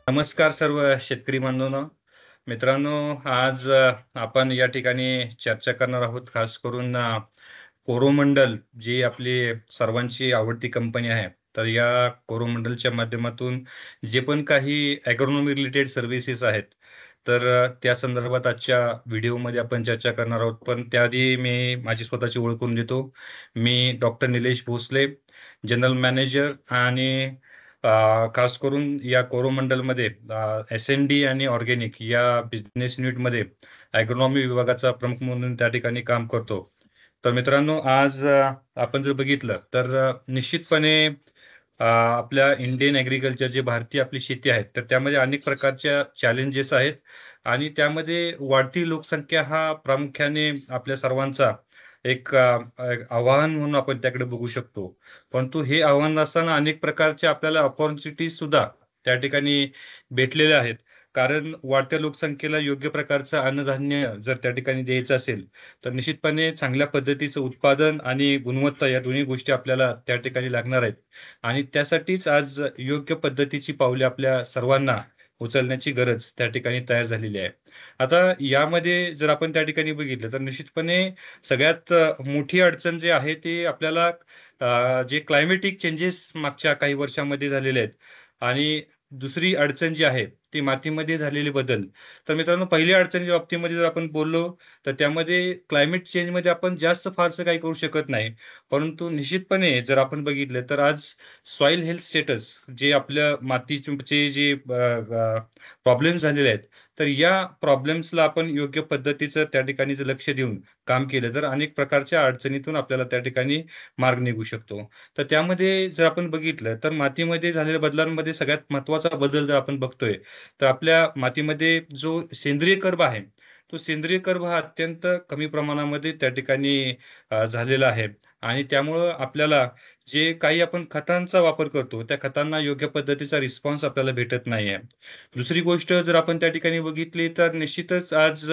नमस्कार सर्व शेतकरी बांधवांनो. मित्रांनो, आज आपण या ठिकाणी चर्चा करणार आहोत खास करून कोरोमंडल जी आपली सर्वांची आवडती कंपनी आहे. तर या कोरोमंडलच्या माध्यमातून जे पण काही ॲग्रोनॉमी रिलेटेड सर्व्हिसेस आहेत, तर त्या संदर्भात आजच्या व्हिडिओमध्ये आपण चर्चा करणार आहोत. पण त्याआधी मी माझी स्वतःची ओळख करून देतो. मी doctor Nilesh Bhosale, general manager आणि खास करून या कोरोमंडलमध्ये एस-एन-डी आणि ऑर्गॅनिक या बिझनेस युनिटमध्ये ॲग्रोनॉमी विभागाचा प्रमुख म्हणून त्या ठिकाणी काम करतो. तर मित्रांनो, आज आपण जर बघितलं तर निश्चितपणे आपल्या इंडियन ॲग्रीकल्चर जे भारतीय आपली शेती आहे, तर त्यामध्ये अनेक प्रकारच्या चॅलेंजेस आहेत आणि त्यामध्ये वाढती लोकसंख्या हा प्रामुख्याने आपल्या सर्वांचा एक आव्हान म्हणून आपण त्याकडे बघू शकतो. परंतु हे आव्हान असताना अनेक प्रकारच्या आपल्याला अपॉर्च्युनिटीज सुद्धा त्या ठिकाणी भेटलेल्या आहेत. कारण वाढत्या लोकसंख्येला योग्य प्रकारचं अन्नधान्य जर त्या ठिकाणी द्यायचं असेल, तर निश्चितपणे चांगल्या पद्धतीचं उत्पादन आणि गुणवत्ता या दोन्ही गोष्टी आपल्याला त्या ठिकाणी लागणार आहेत. आणि त्यासाठीच आज योग्य पद्धतीची पावले आपल्या सर्वांना उचलण्याची गरज त्या ठिकाणी तयार झालेली आहे. आता यामध्ये जर आपण त्या ठिकाणी बघितलं, तर निश्चितपणे सगळ्यात मोठी अडचण जी आहे ती आपल्याला जे क्लायमेटिक चेंजेस मागच्या काही वर्षांमध्ये झालेले आहेत आणि दुसरी अडचण जी आहे ती मातीमध्ये झालेले बदल. तर मित्रांनो, पहिल्या अडचणीच्या बाबतीमध्ये जर आपण बोललो, तर त्यामध्ये क्लायमेट चेंजमध्ये आपण जास्त फारसं काही करू शकत नाही. परंतु निश्चितपणे जर आपण बघितलं, तर आज सॉइल हेल्थ स्टेटस जे आपल्या मातीचे जे प्रॉब्लेम झालेले आहेत, तर या प्रॉब्लेम्सला आपण योग्य पद्धतीचं त्या ठिकाणी जर लक्ष देऊन काम केलं, तर अनेक प्रकारच्या अडचणीतून आपल्याला त्या ठिकाणी मार्ग निघू शकतो. तर त्यामध्ये जर आपण बघितलं, तर मातीमध्ये झालेल्या बदलांमध्ये सगळ्यात महत्त्वाचा बदल जर आपण बघतोय, तर आपल्या मातीमध्ये जो सेंद्रिय कर्ब आहे, तो सेंद्रिय कर्ब हा अत्यंत कमी प्रमाणामध्ये त्या ठिकाणी झालेला आहे आणि त्यामुळं आपल्याला जे काही आपण खतांचा वापर करतो, त्या खतांना योग्य पद्धतीचा रिस्पॉन्स आपल्याला भेटत नाही आहे. दुसरी गोष्ट जर आपण त्या ठिकाणी बघितली, तर निश्चितच आज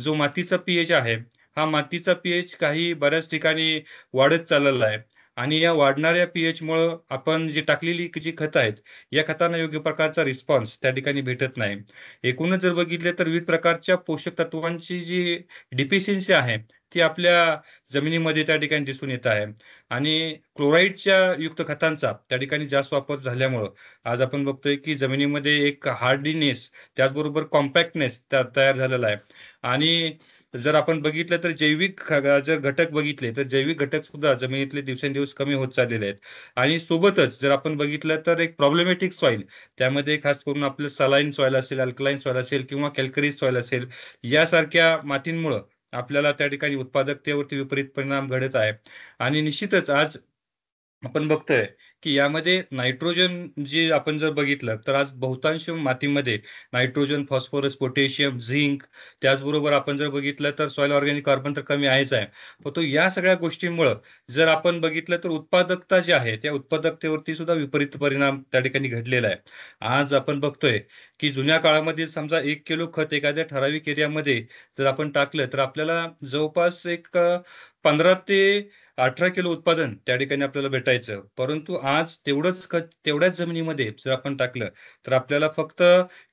जो मातीचा पी आहे, हा मातीचा पी-एच काही बऱ्याच ठिकाणी वाढत चाललेला आहे आणि या वाढणाऱ्या पी-एचमुळं आपण जी टाकलेली जी खतं आहेत, या खतांना योग्य प्रकारचा रिस्पॉन्स त्या ठिकाणी भेटत नाही. एकूणच जर बघितले तर विविध प्रकारच्या पोषक तत्वांची जी डिफिशियन्सी आहे, ती आपल्या जमिनीमध्ये त्या ठिकाणी दिसून येत आहे आणि क्लोराईडच्या युक्त खतांचा त्या ठिकाणी जास्त वापर झाल्यामुळं आज आपण बघतोय की जमिनीमध्ये एक हार्डीनेस त्याचबरोबर कॉम्पॅक्टनेस तयार झालेला आहे आणि जर आपण बघितलं तर जर घटक बघितले, तर जैविक घटक सुद्धा जमिनीतले दिवसेंदिवस कमी होत चाललेले आहेत आणि सोबतच जर आपण बघितलं तर एक प्रॉब्लेमॅटिक सॉइल त्यामध्ये खास करून आपलं सलाईन सॉइल असेल, अल्कलाईन सॉइल असेल किंवा कॅल्करी सॉइल असेल, यासारख्या मातींमुळं आपल्याला त्या ठिकाणी उत्पादकतेवरती विपरीत परिणाम घडत आहे आणि निश्चितच आज आपण बघतोय, की यामध्ये नायट्रोजन जे आपण जर बघितलं, तर आज बहुतांश मातीमध्ये नायट्रोजन, फॉस्फरस, पोटॅशियम, झिंक त्याचबरोबर आपण जर बघितलं तर सॉइल ऑर्गॅनिक कार्बन तर कमी आहेच आहे. पण तो या सगळ्या गोष्टींमुळं जर आपण बघितलं तर उत्पादकता जी आहे, त्या उत्पादकतेवरती सुद्धा विपरीत परिणाम त्या ठिकाणी घडलेला आहे. आज आपण बघतोय, की जुन्या काळामध्ये समजा 1 किलो खत एखाद्या ठराविक एरियामध्ये जर आपण टाकलं, तर आपल्याला जवळपास एक 15 ते 18 किलो उत्पादन त्या ठिकाणी आपल्याला भेटायचं. परंतु आज तेवढंच खत तेवढ्याच जमिनीमध्ये जर आपण टाकलं, तर आपल्याला फक्त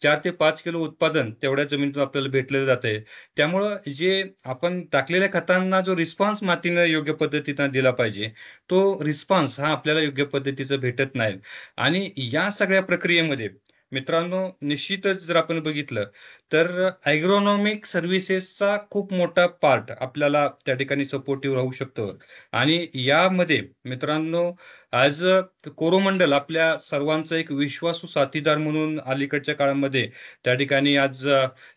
4 ते 5 किलो उत्पादन तेवढ्याच जमिनीतून आपल्याला भेटलं जातंय. त्यामुळं जे आपण टाकलेल्या खतांना जो रिस्पॉन्स मातीनं योग्य पद्धतीनं दिला पाहिजे, तो रिस्पॉन्स हा आपल्याला योग्य पद्धतीचा भेटत नाही. आणि या सगळ्या प्रक्रियेमध्ये मित्रांनो, निश्चितच जर आपण बघितलं, तर ॲग्रोनॉमिक सर्व्हिसेसचा खूप मोठा पार्ट आपल्याला त्या ठिकाणी सपोर्टिव्ह राहू शकतो. आणि यामध्ये मित्रांनो, ॲज कोरोमंडल आपल्या सर्वांचा एक विश्वासू साथीदार म्हणून अलीकडच्या काळामध्ये त्या ठिकाणी आज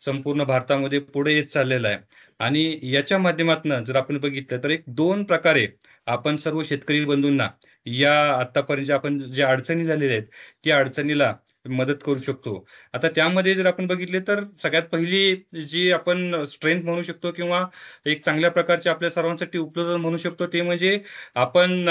संपूर्ण भारतामध्ये पुढे येत चाललेला आहे. आणि याच्या माध्यमातनं जर आपण बघितलं तर एक 2 प्रकारे आपण सर्व शेतकरी बंधूंना या आत्तापर्यंत आपण ज्या अडचणी झालेल्या आहेत, त्या अडचणीला मदत करू शकतो. आता त्यामध्ये जर आपण बघितले तर सगळ्यात पहिली जी आपण स्ट्रेंथ म्हणू शकतो किंवा एक चांगल्या प्रकारचे आपल्या सर्वांसाठी उपलब्ध म्हणू शकतो ते म्हणजे आपण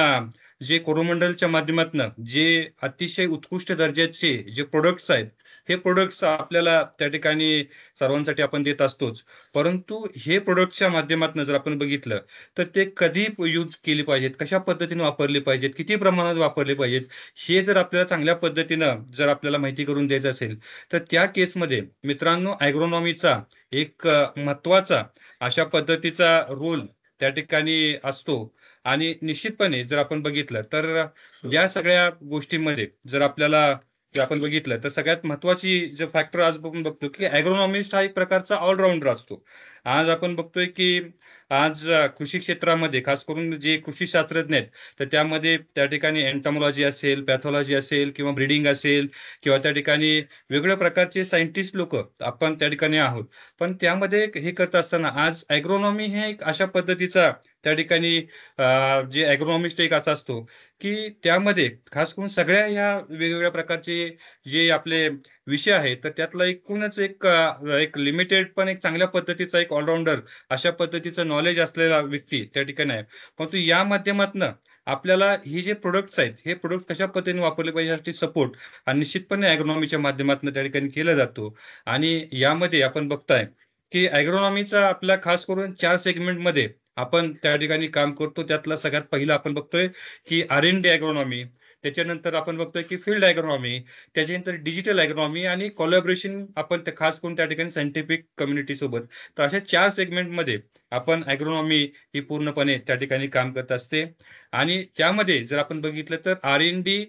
जे कोरोमंडलच्या माध्यमातून जे अतिशय उत्कृष्ट दर्जाचे जे प्रोडक्ट्स आहेत, हे प्रोडक्ट्स आपल्याला त्या ठिकाणी सर्वांसाठी आपण देत असतोच. परंतु हे प्रोडक्ट्सच्या माध्यमातून जर आपण बघितलं, तर ते कधी यूज केली पाहिजेत, कशा पद्धतीने वापरले पाहिजेत, किती प्रमाणात वापरले पाहिजेत, हे जर आपल्याला चांगल्या पद्धतीनं जर आपल्याला माहिती करून द्यायचं असेल, तर त्या केसमध्ये मित्रांनो ॲग्रोनॉमीचा एक महत्त्वाचा अशा पद्धतीचा रोल त्या ठिकाणी असतो. आणि निश्चितपणे जर आपण बघितलं तर या सगळ्या गोष्टींमध्ये जर आपल्याला जर आपण बघितलं तर सगळ्यात महत्त्वाची जे फॅक्टर आज आपण बघतो की ॲग्रोनॉमिस्ट हा एक प्रकारचा ऑलराऊंडर असतो. आज आपण बघतोय की आज कृषी क्षेत्रामध्ये खास करून जे कृषी शास्त्रज्ञ आहेत, तर त्यामध्ये त्या ठिकाणी एंटॉमॉलॉजी असेल, पॅथॉलॉजी असेल किंवा ब्रीडिंग असेल किंवा त्या ठिकाणी वेगवेगळ्या प्रकारचे सायंटिस्ट लोकं आपण त्या ठिकाणी आहोत. पण त्यामध्ये हे करत असताना आज ॲग्रोनॉमी हे एक अशा पद्धतीचा त्या ठिकाणी जे ॲग्रोनॉमिस्ट एक असा असतो, की त्यामध्ये खास करून सगळ्या ह्या वेगवेगळ्या प्रकारचे जे आपले विषय आहेत, तर त्यातला एकूणच एक लिमिटेड पण एक चांगल्या पद्धतीचा एक ऑलराउंडर अशा पद्धतीचं नॉलेज असलेला व्यक्ती त्या ठिकाणी आहे. परंतु या माध्यमातनं आपल्याला हे जे प्रॉडक्ट्स आहेत, हे प्रॉडक्ट्स कशा पद्धतीने वापरले पाहिजे यासाठी सपोर्ट आणि निश्चितपणे ॲग्रोनॉमीच्या माध्यमातून त्या ठिकाणी केला जातो. आणि यामध्ये आपण बघताय, की ॲग्रोनॉमीचा आपला खास करून 4 सेगमेंटमध्ये आपण त्या ठिकाणी काम करतो. त्यातला सगळ्यात पहिला आपण बघतोय, की आर-एन-डी ॲग्रोनॉमी. त्याच्यानंतर आपण बघतोय, की फील्ड ॲग्रोनॉमी. त्याच्यानंतर डिजिटल ॲग्रोनॉमी आणि कोलॅबोरेशन आपण ते खास करून त्या ठिकाणी सायंटिफिक कम्युनिटी सोबत. तर अशा 4 सेगमेंटमध्ये आपण ॲग्रोनॉमी ही पूर्णपणे त्या ठिकाणी काम करत असते. आणि त्यामध्ये जर आपण बघितलं तर आर-एन-डी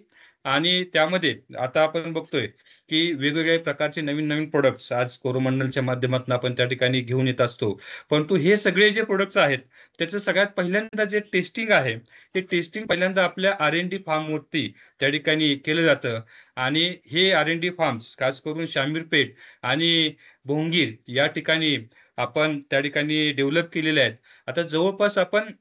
आणि त्यामध्ये आता आपण बघतोय, की वेगवेगळ्या प्रकारचे नवीन-नवीन प्रॉडक्ट्स आज कोरोमंडलच्या माध्यमातून आपण त्या ठिकाणी घेऊन येत असतो. परंतु हे सगळे जे प्रॉडक्ट्स आहेत, त्याचं सगळ्यात पहिल्यांदा जे टेस्टिंग आहे, ते टेस्टिंग पहिल्यांदा आपल्या आर-एन-डी फार्मवरती त्या ठिकाणी केलं जातं. आणि हे आर-एन-डी फार्म्स खास करून शामीरपेट आणि भोंगीर या ठिकाणी आपण त्या ठिकाणी डेव्हलप केलेले आहेत. आता जवळपास आपण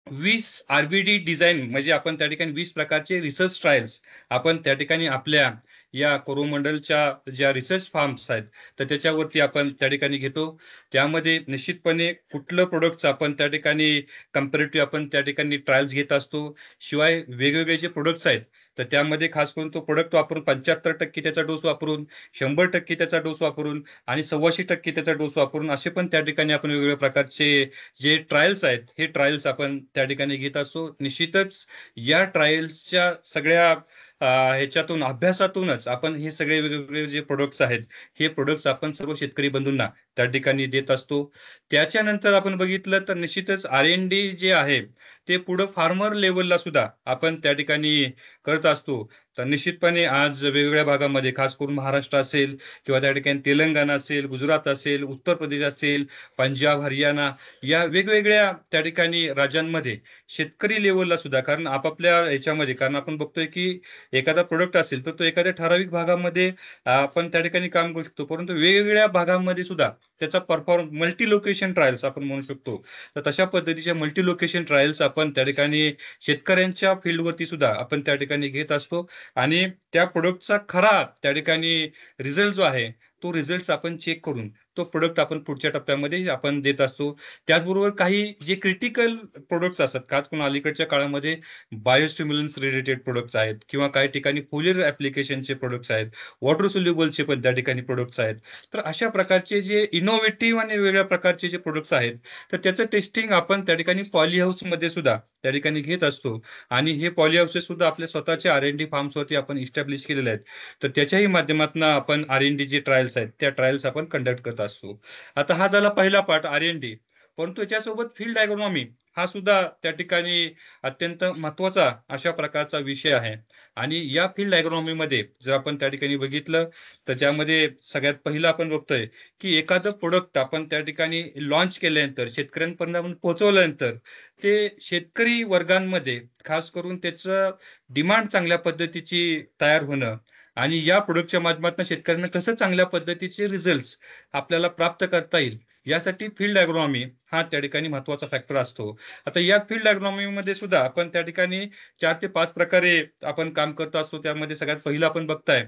20 आर-बी-डी डिझाइन म्हणजे आपण त्या ठिकाणी 20 प्रकारचे रिसर्च ट्रायल्स आपण त्या ठिकाणी आपल्या या कोरोमंडलच्या ज्या रिसर्च फार्म्स आहेत, तर त्याच्यावरती आपण त्या ठिकाणी घेतो. त्यामध्ये निश्चितपणे कुठलं प्रोडक्ट्स आपण त्या ठिकाणी कंपॅरेटिव्ह आपण त्या ठिकाणी ट्रायल्स घेत असतो. शिवाय वेगवेगळे जे प्रोडक्ट्स आहेत, तर त्यामध्ये खास करून तो प्रोडक्ट वापरून 75% त्याचा डोस वापरून, 100% त्याचा डोस वापरून आणि 125% त्याचा डोस वापरून असे पण त्या ठिकाणी आपण वेगवेगळ्या प्रकारचे जे ट्रायल्स आहेत, हे ट्रायल्स आपण त्या ठिकाणी घेत असतो. निश्चितच या ट्रायल्सच्या सगळ्या ह्याच्यातून अभ्यासातूनच आपण हे सगळे वेगवेगळे जे प्रोडक्ट्स आहेत, हे प्रोडक्ट्स आपण सर्व शेतकरी बंधूंना त्या ठिकाणी देत असतो. त्याच्यानंतर आपण बघितलं तर निश्चितच आर-एन-डी जे आहे, ते पुढं फार्मर लेव्हलला सुद्धा आपण त्या ठिकाणी करत असतो. तर निश्चितपणे आज वेगवेगळ्या भागामध्ये खास करून महाराष्ट्र असेल किंवा त्या ठिकाणी तेलंगणा असेल, गुजरात असेल, उत्तर प्रदेश असेल, पंजाब, हरियाणा या वेगवेगळ्या त्या ठिकाणी राज्यांमध्ये शेतकरी लेव्हलला सुद्धा कारण आपापल्या ह्याच्यामध्ये कारण आपण बघतोय की एखादा प्रोडक्ट असेल तर तो एखाद्या ठराविक भागामध्ये आपण त्या ठिकाणी काम करू शकतो. परंतु वेगवेगळ्या भागांमध्ये सुद्धा त्याचा परफॉर्म मल्टी लोकेशन ट्रायल्स आपण म्हणू शकतो. तर तशा पद्धतीच्या मल्टी लोकेशन ट्रायल्स आपण त्या ठिकाणी शेतकऱ्यांच्या फील्डवरती सुद्धा आपण त्या ठिकाणी घेत असतो आणि त्या प्रोडक्टचा खरा त्या ठिकाणी रिझल्ट जो आहे, तो रिझल्ट आपण चेक करून तो प्रोडक्ट आपण पुढच्या टप्प्यामध्ये आपण देत असतो. त्याचबरोबर काही जे क्रिटिकल प्रोडक्ट्स असतात, खास करून अलीकडच्या काळामध्ये बायोस्टिम्युलन्स रिलेटेड प्रोडक्ट्स आहेत किंवा काही ठिकाणी फोलियर ॲप्लिकेशनचे प्रोडक्ट्स आहेत, वॉटर सोल्युबलचे पण त्या ठिकाणी प्रोडक्ट्स आहेत. तर अशा प्रकारचे जे इनोव्हेटिव्ह आणि वेगवेगळ्या प्रकारचे जे प्रोडक्ट्स आहेत, तर त्याचं टेस्टिंग आपण त्या ठिकाणी पॉली हाऊसमध्ये सुद्धा त्या ठिकाणी घेत असतो आणि हे पॉली हाऊसेस सुद्धा आपल्या स्वतःच्या आर-एन-डी फार्म्सवरती आपण इस्टॅब्लिश केलेले आहेत. तर त्याच्याही माध्यमातून आपण आर-एन-डी जे ट्रायल्स आहेत, त्या ट्रायल्स आपण कंडक्ट करत असतो. आता हा झाला पहिला पार्ट आर-एन-डी. परंतु याच्यासोबत फील्ड ॲग्रोनॉमी हा सुद्धा त्या ठिकाणी अत्यंत महत्त्वाचा अशा प्रकारचा विषय आहे. आणि या फील्ड ॲग्रोनॉमीमध्ये जर आपण त्या ठिकाणी बघितलं, तर त्यामध्ये सगळ्यात पहिलं आपण बघतोय, की एखादं प्रोडक्ट आपण त्या ठिकाणी लॉन्च केल्यानंतर, शेतकऱ्यांपर्यंत आपण पोहोचवल्यानंतर, ते शेतकरी वर्गांमध्ये खास करून त्याचं डिमांड चांगल्या पद्धतीची तयार होणं आणि या प्रोडक्टच्या माध्यमातून शेतकऱ्यांना कसं चांगल्या पद्धतीचे रिझल्ट्स आपल्याला प्राप्त करता येईल, यासाठी फील्ड ॲग्रोनॉमी हा त्या ठिकाणी महत्त्वाचा फॅक्टर असतो. आता या फील्ड ॲग्रोनॉमीमध्ये सुद्धा आपण त्या ठिकाणी 4 ते 5 प्रकारे आपण काम करत असतो. त्यामध्ये सगळ्यात पहिलं आपण बघताय,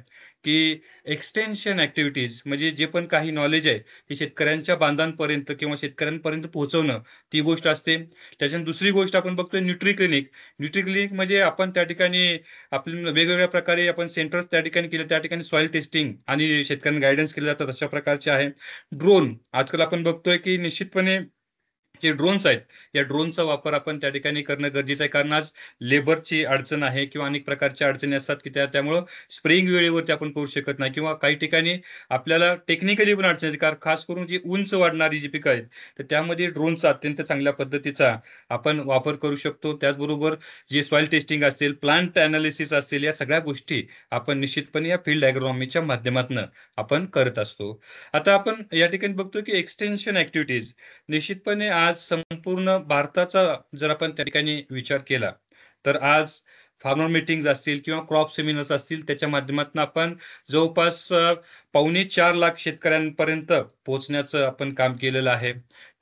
की एक्सटेन्शन ॲक्टिव्हिटीज म्हणजे जे पण काही नॉलेज आहे, हे शेतकऱ्यांच्या बांधांपर्यंत किंवा शेतकऱ्यांपर्यंत पोहोचवणं, ती गोष्ट असते. त्याच्यानंतर दुसरी गोष्ट आपण बघतोय न्यूट्री क्लिनिक. न्यूट्री क्लिनिक म्हणजे आपण त्या ठिकाणी आपल्या वेगवेगळ्या प्रकारे आपण सेंटर्स त्या ठिकाणी केले, त्या ठिकाणी सॉइल टेस्टिंग आणि शेतकऱ्यांना गाईडन्स केले जातात, अशा प्रकारचे आहे. ड्रोन आजकाल आपण बघतोय, की निश्चितपणे जे ड्रोन्स आहेत, या ड्रोनचा वापर आपण त्या ठिकाणी करणं गरजेचं आहे. कारण आज लेबरची अडचण आहे किंवा अनेक प्रकारच्या अडचणी असतात, की त्यामुळं स्प्रेइंग वेळेवरती आपण करू शकत नाही किंवा काही ठिकाणी आपल्याला टेक्निकली पण अडचण येते. कारण खास करून जी उंच वाढणारी जी पिकं आहेत, तर त्यामध्ये ड्रोनचा अत्यंत चांगल्या पद्धतीचा आपण वापर करू शकतो. त्याचबरोबर जे सॉइल टेस्टिंग असेल, प्लांट एनालिसिस असेल, या सगळ्या गोष्टी आपण निश्चितपणे या फील्ड ॲग्रोनॉमीच्या माध्यमातनं आपण करत असतो. आता आपण या ठिकाणी बघतो, की एक्सटेन्शन ॲक्टिव्हिटीज निश्चितपणे आज संपूर्ण भारताचा जर आपण त्या ठिकाणी विचार केला, तर आज फार्मर मीटिंग्ज असतील किंवा क्रॉप सेमिनार्स असतील, त्याच्या माध्यमातून आपण जवळपास 4.25 लाख शेतकऱ्यांपर्यंत पोहोचण्याचं आपण काम केलेलं आहे.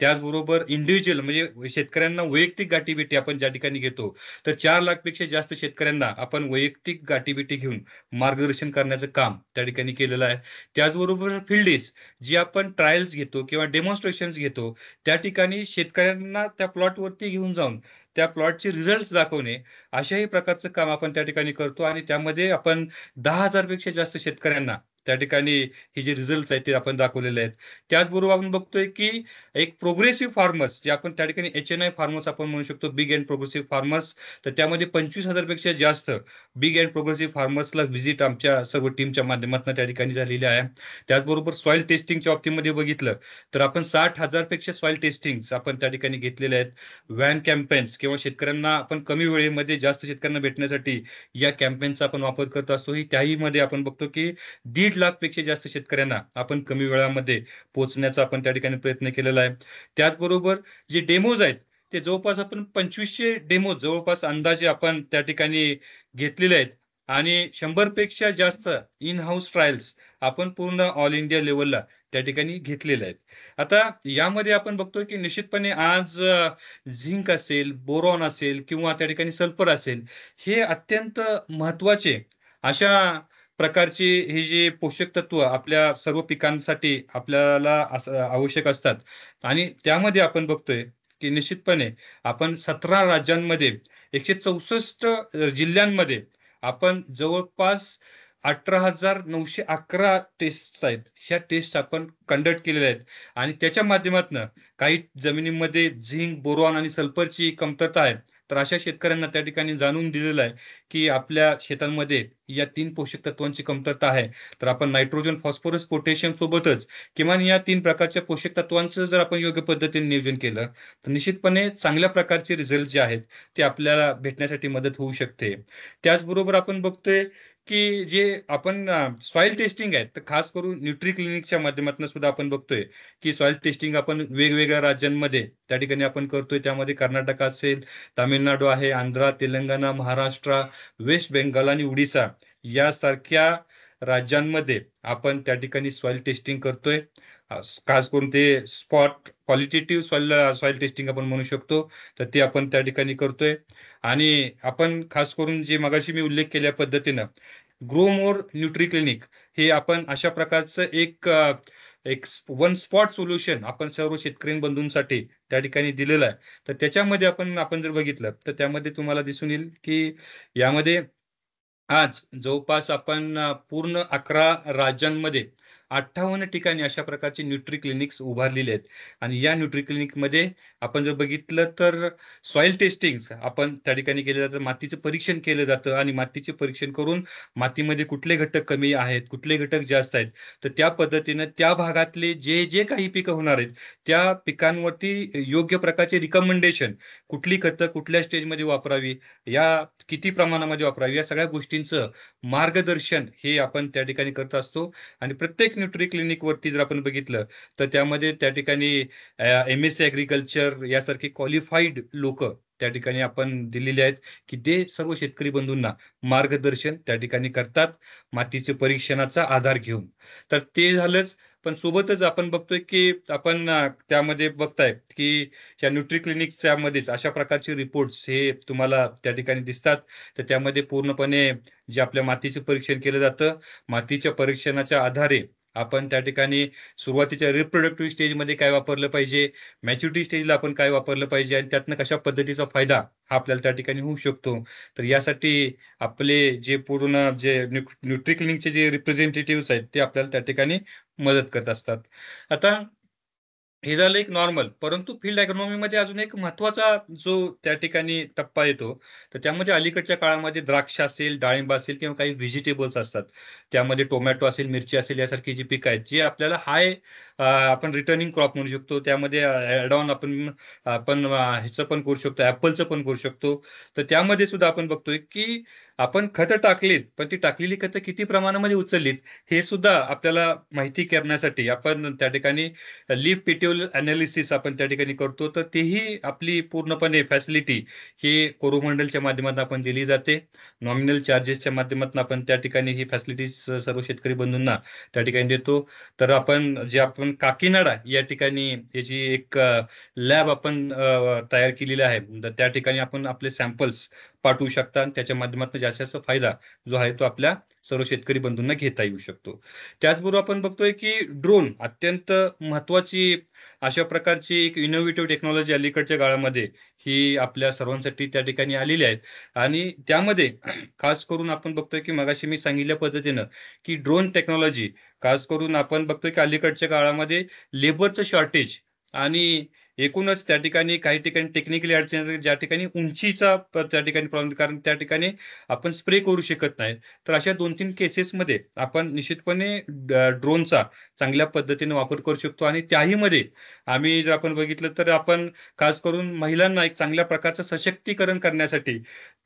त्याचबरोबर इंडिव्हिज्युअल म्हणजे शेतकऱ्यांना वैयक्तिक गाठीभेटी आपण ज्या ठिकाणी घेतो, तर 4 लाख पेक्षा जास्त शेतकऱ्यांना आपण वैयक्तिक गाठीभेटी घेऊन मार्गदर्शन करण्याचं काम त्या ठिकाणी केलेलं आहे. त्याचबरोबर फील्ड डेज जी आपण ट्रायल्स घेतो किंवा डेमॉन्स्ट्रेशन्स घेतो, त्या ठिकाणी शेतकऱ्यांना त्या प्लॉटवरती घेऊन जाऊन त्या प्लॉटचे रिझल्ट्स दाखवणे, अशाही प्रकारचं काम आपण त्या ठिकाणी करतो आणि त्यामध्ये आपण 10,000 पेक्षा जास्त शेतकऱ्यांना त्या ठिकाणी हे जे रिझल्ट्स आहेत ते आपण दाखवलेले आहेत. त्याचबरोबर आपण बघतोय, की एक प्रोग्रेसिव्ह फार्मर्स जे आपण त्या ठिकाणी एच-एन-आय फार्मर्स आपण म्हणू शकतो, बिग अँड प्रोग्रेसिव्ह फार्मर्स. तर त्यामध्ये 25,000 पेक्षा जास्त बिग अँड प्रोग्रेसिव्ह फार्मर्सला व्हिजिट आमच्या सर्व टीमच्या माध्यमातून त्या ठिकाणी झालेली आहे. त्याचबरोबर सॉइल टेस्टिंगच्या बाबतीमध्ये बघितलं, तर आपण 60,000 पेक्षा सॉइल टेस्टिंग्स आपण त्या ठिकाणी घेतलेले आहेत. व्हॅन कॅम्पेन्स किंवा शेतकऱ्यांना आपण कमी वेळेमध्ये जास्त शेतकऱ्यांना भेटण्यासाठी या कॅम्पेन्सचा आपण वापर करत असतो. त्याही मध्ये आपण बघतो, की 1.5 लाख पेक्षा जास्त शेतकऱ्यांना आपण कमी वेळामध्ये पोहोचण्याचा आपण त्या ठिकाणी प्रयत्न केलेला आहे. त्याचबरोबर जे डेमोज आहेत, ते जवळपास आपण 2500 डेमो जवळपास अंदाजे आपण त्या ठिकाणी घेतलेले आहेत आणि 100 पेक्षा जास्त इन हाऊस ट्रायल्स आपण पूर्ण ऑल इंडिया लेव्हलला त्या ठिकाणी घेतलेले आहेत. आता यामध्ये आपण बघतोय, की निश्चितपणे आज झिंक असेल, बोरॉन असेल किंवा त्या ठिकाणी सल्फर असेल, हे अत्यंत महत्त्वाचे अशा प्रकारचे हे जे पोषक तत्व आपल्या सर्व पिकांसाठी आपल्याला असं आवश्यक असतात आणि त्यामध्ये आपण बघतोय, की निश्चितपणे आपण 17 राज्यांमध्ये 164 जिल्ह्यांमध्ये आपण जवळपास 18,911 टेस्ट्स आहेत. ह्या टेस्ट आपण कंडक्ट केलेल्या आहेत आणि त्याच्या माध्यमातनं काही जमिनीमध्ये झिंक, बोरॉन आणि सल्फरची कमतरता आहे. तर अशा शेतकऱ्यांना त्या ठिकाणी जाणून दिलेलं आहे, की आपल्या शेतांमध्ये या 3 पोषक तत्वांची कमतरता आहे. तर आपण नायट्रोजन, फॉस्फरस, पोटॅशियम सोबतच किमान या 3 प्रकारच्या पोषक तत्वांचं जर आपण योग्य पद्धतीने नियोजन केलं, तर निश्चितपणे चांगल्या प्रकारचे रिझल्ट जे आहेत, ते आपल्याला भेटण्यासाठी मदत होऊ शकते. त्याचबरोबर आपण बघतोय, की जे आपण सॉइल टेस्टिंग आहे, तर खास करून न्यूट्री क्लिनिकच्या माध्यमातून सुद्धा आपण बघतोय, की सॉइल टेस्टिंग आपण वेगवेगळ्या राज्यांमध्ये त्या ठिकाणी आपण करतोय. त्यामध्ये कर्नाटक असेल, तामिळनाडू आहे, आंध्र, तेलंगणा, महाराष्ट्र, वेस्ट बेंगाल आणि ओडिशा यासारख्या राज्यांमध्ये आपण त्या ठिकाणी सॉइल टेस्टिंग करतोय. खास करून ते स्पॉट क्वालिटेटिव्ह सॉइल टेस्टिंग आपण म्हणू शकतो. तर ते आपण त्या ठिकाणी करतोय आणि आपण खास करून जे मगाशी मी उल्लेख केल्या पद्धतीनं ग्रो मोर न्यूट्री क्लिनिक हे आपण अशा प्रकारचं एक वन स्पॉट सोल्युशन आपण सर्व शेतकरी बंधूंसाठी त्या ठिकाणी दिलेलं आहे. तर त्याच्यामध्ये आपण जर बघितलं, तर त्यामध्ये तुम्हाला दिसून येईल, की यामध्ये आज जवळपास आपण पूर्ण 11 राज्यांमध्ये 58 ठिकाणी अशा प्रकारचे न्यूट्री क्लिनिक्स उभारलेले आहेत आणि या न्यूट्री क्लिनिकमध्ये आपण जर बघितलं, तर सॉइल टेस्टिंग आपण त्या ठिकाणी केलं जातं. मातीचं परीक्षण केलं जातं आणि मातीचे परीक्षण करून मातीमध्ये कुठले घटक कमी आहेत, कुठले घटक जास्त आहेत, तर त्या पद्धतीनं त्या भागातले जे काही पिकं होणार आहेत, त्या पिकांवरती योग्य प्रकारचे रिकमेंडेशन, कुठली खतं कुठल्या स्टेजमध्ये वापरावी, या किती प्रमाणामध्ये वापरावी, या सगळ्या गोष्टींचं मार्गदर्शन हे आपण त्या ठिकाणी करत असतो आणि प्रत्येक न्यूट्री क्लिनिकवरती जर आपण बघितलं, तर त्यामध्ये त्या ठिकाणी एम-एस-सी ॲग्रीकल्चर यासारखी क्वालिफाईड लोकं त्या ठिकाणी आपण दिलेले आहेत, की ते सर्व शेतकरी बंधूंना मार्गदर्शन त्या ठिकाणी करतात, मातीचे परीक्षणाचा आधार घेऊन. तर ते झालंच. पण सोबतच आपण बघतोय की आपण त्यामध्ये बघताय की या न्यूट्री क्लिनिक्सच्या मध्येच अशा प्रकारचे रिपोर्ट्स हे तुम्हाला त्या ठिकाणी दिसतात. तर त्यामध्ये पूर्णपणे जे आपल्या मातीचे परीक्षण केलं जातं, मातीच्या परीक्षणाच्या आधारे आपण त्या ठिकाणी सुरुवातीच्या रिप्रोडक्टिव्ह स्टेजमध्ये काय वापरलं पाहिजे, मॅच्युरिटी स्टेजला आपण काय वापरलं पाहिजे आणि त्यातनं कशा पद्धतीचा फायदा हा आपल्याला त्या ठिकाणी होऊ शकतो. तर यासाठी आपले जे पूर्ण जे न्यूट्री क्लिनिकचे जे रिप्रेझेंटेटिव्हज आहेत ते आपल्याला त्या ठिकाणी मदत करत असतात. आता हे झालं एक नॉर्मल. परंतु फील्ड एग्रोनॉमीमध्ये अजून एक महत्त्वाचा जो त्या ठिकाणी टप्पा येतो, तर त्यामध्ये अलीकडच्या काळामध्ये द्राक्ष असेल, डाळिंब असेल किंवा काही व्हेजिटेबल्स असतात. त्यामध्ये टोमॅटो असेल, मिरची असेल यासारखी जी पिकं आहेत, जी आपल्याला आपण रिटर्निंग क्रॉप म्हणू शकतो. त्यामध्ये ॲड ऑन आपण आपण ह्याचं पण करू शकतो, ॲपलचं पण करू शकतो. तर त्यामध्ये सुद्धा आपण बघतोय, की आपण खतं टाकलीत, पण ती टाकलेली खतं किती प्रमाणामध्ये उचललीत, हे सुद्धा आपल्याला माहिती करण्यासाठी आपण त्या ठिकाणी लीफ पेट्रोल एनालिसिस आपण त्या ठिकाणी करतो. तर तेही आपली पूर्णपणे फॅसिलिटी ही कोरोमंडलच्या माध्यमातून आपण दिली जाते. नॉमिनल चार्जेसच्या माध्यमातून आपण त्या ठिकाणी ही फॅसिलिटीज सर्व शेतकरी बंधूंना त्या ठिकाणी देतो. तर आपण काकीनाडा या ठिकाणी याची एक लॅब आपण तयार केलेली आहे. तर त्या ठिकाणी आपण आपले सॅम्पल्स पाठवू शकता आणि त्याच्या माध्यमातून जास्तीत फायदा जो आहे तो आपल्या सर्व शेतकरी बंधूंना घेता येऊ शकतो. त्याचबरोबर आपण बघतोय की ड्रोन अत्यंत महत्वाची अशा प्रकारची एक इनोव्हेटिव्ह टेक्नॉलॉजी अलीकडच्या काळामध्ये ही आपल्या सर्वांसाठी त्या ठिकाणी आलेली आहे. आणि त्यामध्ये खास करून आपण बघतोय की मगाशी मी सांगितल्या पद्धतीनं की ड्रोन टेक्नॉलॉजी खास करून आपण बघतोय की अलीकडच्या काळामध्ये लेबरचं शॉर्टेज आणि एकूणच त्या ठिकाणी काही ठिकाणी टेक्निकली अडचणी येतात, ज्या ठिकाणी उंचीचा त्या ठिकाणी प्रॉब्लेम, कारण त्या ठिकाणी आपण स्प्रे करू शकत नाही. तर अशा 2-3 केसेसमध्ये आपण निश्चितपणे ड्रोनचा चांगल्या पद्धतीने वापर करू शकतो आणि त्याही मध्ये आम्ही जर आपण बघितलं तर आपण खास करून महिलांना एक चांगल्या प्रकारचं सशक्तीकरण करण्यासाठी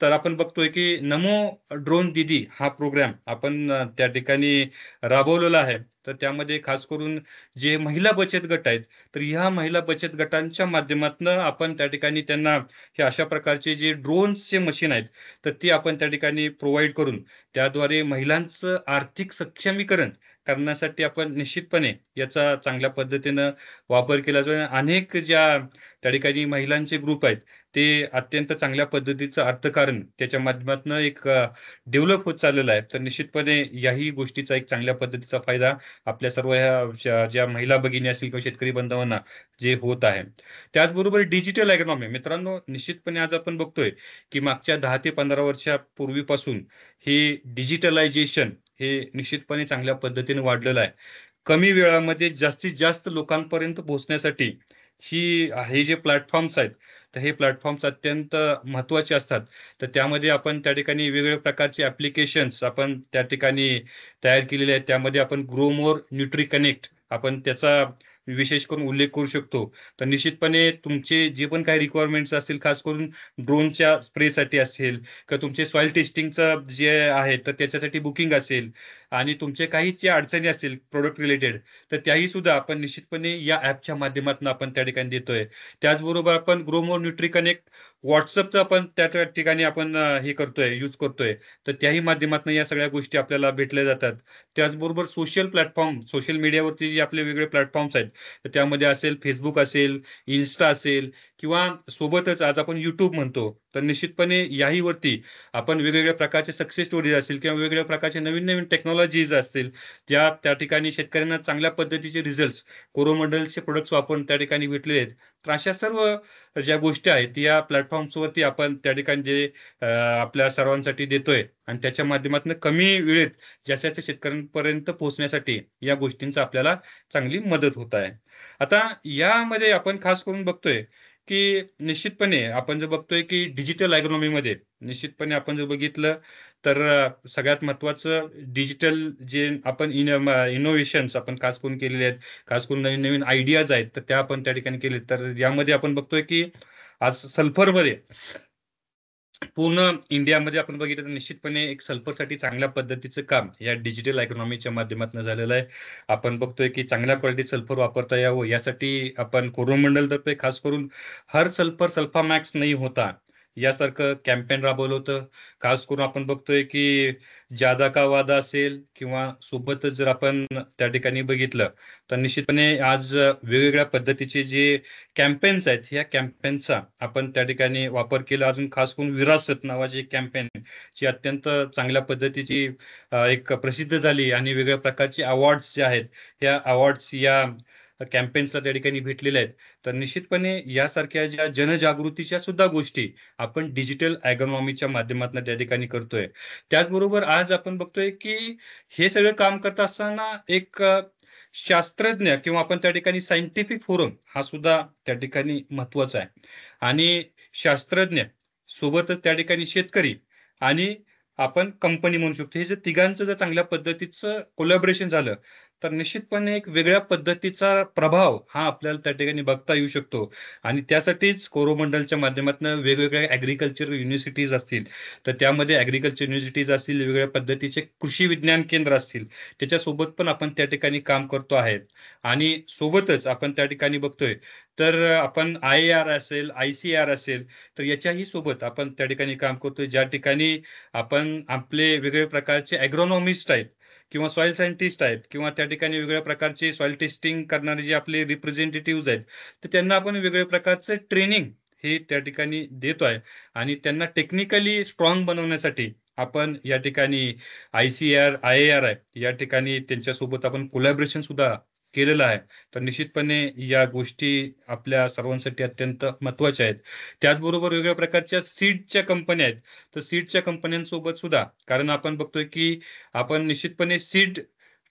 तर आपण बघतोय की नमो ड्रोन दीदी हा प्रोग्राम आपण त्या ठिकाणी राबवलेला आहे. तर त्यामध्ये खास करून जे महिला बचत गट आहेत, तर ह्या महिला बचत गटांच्या माध्यमातून आपण त्या ठिकाणी त्यांना हे अशा प्रकारचे जे ड्रोन्सचे मशीन आहेत, तर ती आपण त्या ठिकाणी प्रोव्हाईड करून त्याद्वारे महिलांचं आर्थिक सक्षमीकरण करण्यासाठी आपण निश्चितपणे याचा चांगल्या पद्धतीनं वापर केला जातो. आणि अनेक ज्या त्या ठिकाणी महिलांचे ग्रुप आहेत, ते अत्यंत चांगल्या पद्धतीचं अर्थकारण त्याच्या माध्यमातून एक डेव्हलप होत चाललेलं आहे. तर निश्चितपणे याही गोष्टीचा एक चांगल्या पद्धतीचा फायदा आपल्या सर्व ह्या ज्या महिला भगिनी असतील किंवा शेतकरी बांधवांना जे होत आहे. त्याचबरोबर डिजिटल इकॉनॉमी मित्रांनो, निश्चितपणे आज आपण बघतोय की मागच्या 10 ते 15 वर्षापूर्वीपासून हे डिजिटलायझेशन हे निश्चितपणे चांगल्या पद्धतीने वाढलेलं आहे. कमी वेळामध्ये जास्तीत जास्त लोकांपर्यंत पोहोचण्यासाठी हे जे प्लॅटफॉर्म्स आहेत, तर हे प्लॅटफॉर्म्स अत्यंत महत्त्वाचे असतात. तर त्यामध्ये आपण त्या ठिकाणी वेगवेगळ्या प्रकारचे ॲप्लिकेशन्स आपण त्या ठिकाणी तयार केलेले आहेत. त्यामध्ये आपण ग्रो मोर न्यूट्री कनेक्ट आपण त्याचा विशेष करून उल्लेख करू शकतो. तर निश्चितपणे तुमचे जे पण काही रिक्वायरमेंट्स असतील, खास करून ड्रोनच्या स्प्रेसाठी असेल किंवा तुमचे सॉइल टेस्टिंगचं जे आहे, तर त्याच्यासाठी बुकिंग असेल आणि तुमचे काही ज्या अडचणी असतील प्रॉडक्ट रिलेटेड, तर त्याही सुद्धा आपण निश्चितपणे या ॲपच्या माध्यमातून आपण त्या ठिकाणी देतोय. त्याचबरोबर आपण ग्रो मोर न्यूट्री कनेक्ट WhatsAppचं आपण त्या ठिकाणी आपण हे करतोय, यूज करतोय. तर त्याही माध्यमातून या सगळ्या गोष्टी आपल्याला भेटल्या जातात. त्याचबरोबर सोशल प्लॅटफॉर्म, सोशल मीडियावरती जे आपले वेगवेगळे प्लॅटफॉर्म्स आहेत, तर त्यामध्ये असेल Facebook असेल, Insta असेल किंवा सोबतच आज आपण YouTube म्हणतो. तर निश्चितपणे याही वरती आपण वेगवेगळ्या प्रकारचे सक्सेस स्टोरीज असतील किंवा वेगवेगळ्या प्रकारचे नवीन-नवीन टेक्नॉलॉजीज असतील, त्या त्या ठिकाणी शेतकऱ्यांना चांगल्या पद्धतीचे रिझल्ट्स कोरोमंडलचे प्रॉडक्ट्स वापरून त्या ठिकाणी भेटले आहेत. तर अशा सर्व ज्या गोष्टी आहेत, या प्लॅटफॉर्म्सवरती आपण त्या ठिकाणी जे आपल्या सर्वांसाठी देतोय आणि त्याच्या माध्यमातून कमी वेळेत जास्तीत शेतकऱ्यांपर्यंत पोहोचण्यासाठी या गोष्टींचा आपल्याला चांगली मदत होत आहे. आता यामध्ये आपण खास करून बघतोय, की निश्चितपणे आपण जर बघतोय, की डिजिटल इकॉनॉमीमध्ये निश्चितपणे आपण जर बघितलं, तर सगळ्यात महत्त्वाचं डिजिटल जे आपण इनोव्हेशन्स आपण खास करून केलेले आहेत, खास करून नवीन-नवीन आयडियाज आहेत, तर त्या आपण त्या ठिकाणी केलेत. तर यामध्ये आपण बघतोय, की आज सल्फरमध्ये पूर्ण इंडियामध्ये आपण बघितलं तर निश्चितपणे एक सल्फरसाठी चांगल्या पद्धतीचं काम या डिजिटल इकॉनॉमीच्या माध्यमातून झालेलं आहे. आपण बघतोय की चांगल्या क्वालिटीचं सल्फर वापरता यावं यासाठी आपण कोरोमंडलतर्फे खास करून हर सल्फर सल्फामॅक्स नाही होता, यासारखं कॅम्पेन राबवलं होतं. खास करून आपण बघतोय की जादा का वादा असेल किंवा सोबतच जर आपण त्या ठिकाणी बघितलं तर निश्चितपणे आज वेगवेगळ्या पद्धतीचे जे कॅम्पेन्स आहेत, ह्या कॅम्पेनचा आपण त्या ठिकाणी वापर केला. अजून खास करून विरासत नावाची एक कॅम्पेन जी अत्यंत चांगल्या पद्धतीची एक प्रसिद्ध झाली आणि वेगवेगळ्या प्रकारचे अवॉर्ड्स जे आहेत, ह्या अवॉर्ड्स या कॅम्पेन्सला त्या ठिकाणी भेटलेल्या आहेत. तर निश्चितपणे यासारख्या ज्या जनजागृतीच्या सुद्धा गोष्टी आपण डिजिटल ॲग्रोनॉमीच्या माध्यमातून त्या ठिकाणी करतोय. त्याचबरोबर आज आपण बघतोय की हे सगळं काम करत असताना एक शास्त्रज्ञ किंवा आपण त्या ठिकाणी सायंटिफिक फोरम हा सुद्धा त्या ठिकाणी महत्वाचा आहे. आणि शास्त्रज्ञ सोबतच त्या ठिकाणी शेतकरी आणि आपण कंपनी म्हणू शकतो. हे जर तिघांचं जर चांगल्या पद्धतीचं कोलॅबोरेशन झालं, तर निश्चितपणे एक वेगळ्या पद्धतीचा प्रभाव हा आपल्याला त्या ठिकाणी बघता येऊ शकतो. आणि त्यासाठीच कोरोमंडलच्या माध्यमातून वेगवेगळ्या ॲग्रिकल्चर युनिव्हर्सिटीज असतील, तर त्यामध्ये ॲग्रिकल्चर युनिव्हर्सिटीज असतील, वेगवेगळ्या पद्धतीचे कृषी विज्ञान केंद्र असतील, त्याच्यासोबत पण आपण त्या ठिकाणी काम करतो आहे. आणि सोबतच आपण त्या ठिकाणी बघतोय, तर आपण IAR असेल, ICAR असेल, तर याच्याही सोबत आपण त्या ठिकाणी काम करतोय. ज्या ठिकाणी आपण आपले वेगवेगळ्या प्रकारचे ॲग्रोनॉमिस्ट आहेत किंवा सॉइल सायंटिस्ट आहेत किंवा त्या ठिकाणी वेगवेगळ्या प्रकारचे सॉइल टेस्टिंग करणारे जे आपले रिप्रेझेंटेटिव्ह आहेत, तर त्यांना आपण वेगवेगळ्या प्रकारचं ट्रेनिंग हे त्या ठिकाणी देतो आहे. आणि त्यांना टेक्निकली स्ट्रॉंग बनवण्यासाठी आपण या ठिकाणी ICAR, IAR आहे, या ठिकाणी त्यांच्यासोबत आपण कोलॅबोरेशन सुद्धा केलेलं आहे. तर निश्चितपणे या गोष्टी आपल्या सर्वांसाठी अत्यंत महत्त्वाच्या आहेत. त्याचबरोबर वेगवेगळ्या प्रकारच्या सीडच्या कंपन्या आहेत. तर सीडच्या कंपन्यांसोबत सुद्धा, कारण आपण बघतोय की आपण निश्चितपणे सीड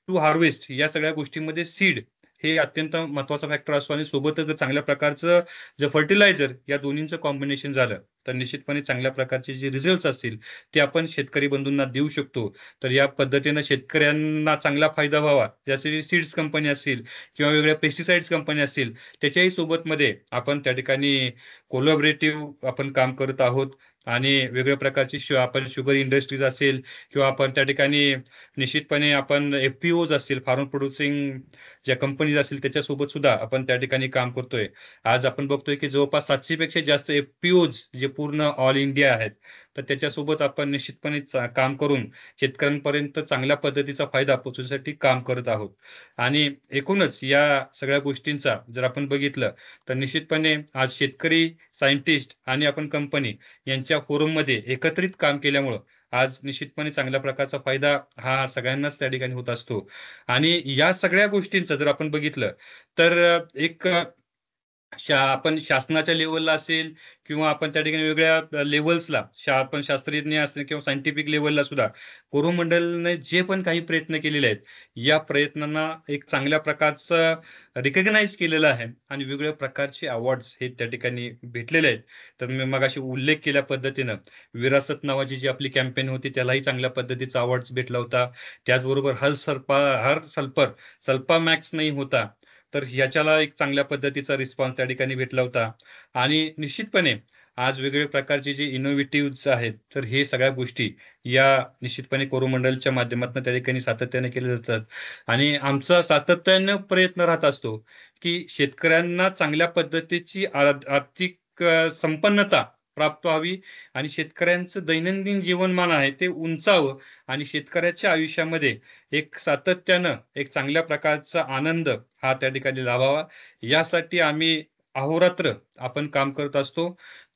टू हार्वेस्ट या सगळ्या गोष्टींमध्ये सीड हे अत्यंत महत्त्वाचा फॅक्टर असतो. आणि सोबतच जर चांगल्या प्रकारचं जर फर्टिलायझर या दोन्हींचं कॉम्बिनेशन झालं, तर निश्चितपणे चांगल्या प्रकारचे जे रिझल्ट्स असतील ते आपण शेतकरी बंधूंना देऊ शकतो. तर या पद्धतीनं शेतकऱ्यांना चांगला फायदा व्हावा, जसे सीड्स कंपनी असतील किंवा वेगवेगळ्या पेस्टिसाइड्स कंपनी असतील, त्याच्याही सोबतमध्ये आपण त्या ठिकाणी कोलॅबोरेटिव्ह आपण काम करत आहोत. आणि वेगवेगळ्या प्रकारची आपण शुगर इंडस्ट्रीज असेल किंवा आपण त्या ठिकाणी निश्चितपणे आपण FPOज असतील, फार्म प्रोड्युसिंग ज्या कंपनीज असतील, त्याच्यासोबत सुद्धा आपण त्या ठिकाणी काम करतोय. आज आपण बघतोय की जवळपास 700 पेक्षा जास्त FPOज जे पूर्ण ऑल इंडिया आहेत, तर त्याच्यासोबत आपण निश्चितपणे काम करून शेतकऱ्यांपर्यंत चांगल्या पद्धतीचा फायदा पोहोचवण्यासाठी काम करत आहोत. आणि एकूणच या सगळ्या गोष्टींचा जर आपण बघितलं, तर निश्चितपणे आज शेतकरी, सायंटिस्ट आणि आपण कंपनी यांच्या फोरममध्ये एकत्रित काम केल्यामुळं आज निश्चितपणे चांगल्या प्रकारचा फायदा हा सगळ्यांनाच त्या ठिकाणी होत असतो. आणि या सगळ्या गोष्टींचं जर आपण बघितलं, तर एक आपण शासनाच्या लेव्हलला असेल किंवा आपण त्या ठिकाणी वेगळ्या लेव्हल्सला आपण शास्त्रज्ञ असेल किंवा सायंटिफिक लेव्हलला सुद्धा कोरोमंडलने जे पण काही प्रयत्न केलेले आहेत, या प्रयत्नांना एक चांगल्या प्रकारचं रिकग्नाइज केलेलं आहे. आणि वेगवेगळ्या प्रकारचे अवॉर्ड्स हे त्या ठिकाणी भेटलेले आहेत. तर मी मगाशी उल्लेख केल्या पद्धतीनं विरासत नावाची जी आपली कॅम्पेन होती, त्यालाही चांगल्या पद्धतीचा अवॉर्ड्स भेटला होता. त्याचबरोबर हर सल्पा मॅक्स नाही होता, तर ह्याच्याला एक चांगल्या पद्धतीचा रिस्पॉन्स त्या ठिकाणी भेटला होता. आणि निश्चितपणे आज वेगवेगळ्या प्रकारचे जे इनोव्हेटिव्ह आहेत, तर हे सगळ्या गोष्टी या निश्चितपणे कोरोमंडलच्या माध्यमातून त्या ठिकाणी सातत्याने केले जातात. आणि आमचा सातत्यानं प्रयत्न राहत असतो की शेतकऱ्यांना चांगल्या पद्धतीची आर्थिक संपन्नता प्राप्त व्हावी आणि शेतकऱ्यांचं दैनंदिन जीवनमान आहे ते उंचावं आणि शेतकऱ्याच्या आयुष्यामध्ये एक सातत्यानं एक चांगल्या प्रकारचा आनंद हा त्या ठिकाणी लाभावा, यासाठी आम्ही अहोरात्र आपण काम करत असतो.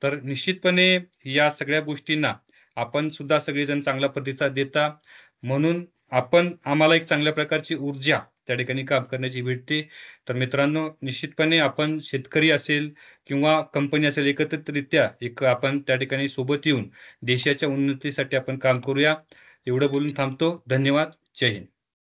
तर निश्चितपणे या सगळ्या गोष्टींना आपण सुद्धा सगळेजण चांगल्या प्रतिसाद देता, म्हणून आम्हाला एक चांगल्या प्रकारची ऊर्जा त्या ठिकाणी काम करण्याची भेटते. तर मित्रांनो, निश्चितपणे आपण शेतकरी असेल किंवा कंपनी असेल, एकत्रितरित्या एक आपण त्या ठिकाणी सोबत येऊन देशाच्या उन्नतीसाठी आपण काम करूया. एवढं बोलून थांबतो. धन्यवाद. जय हिंद.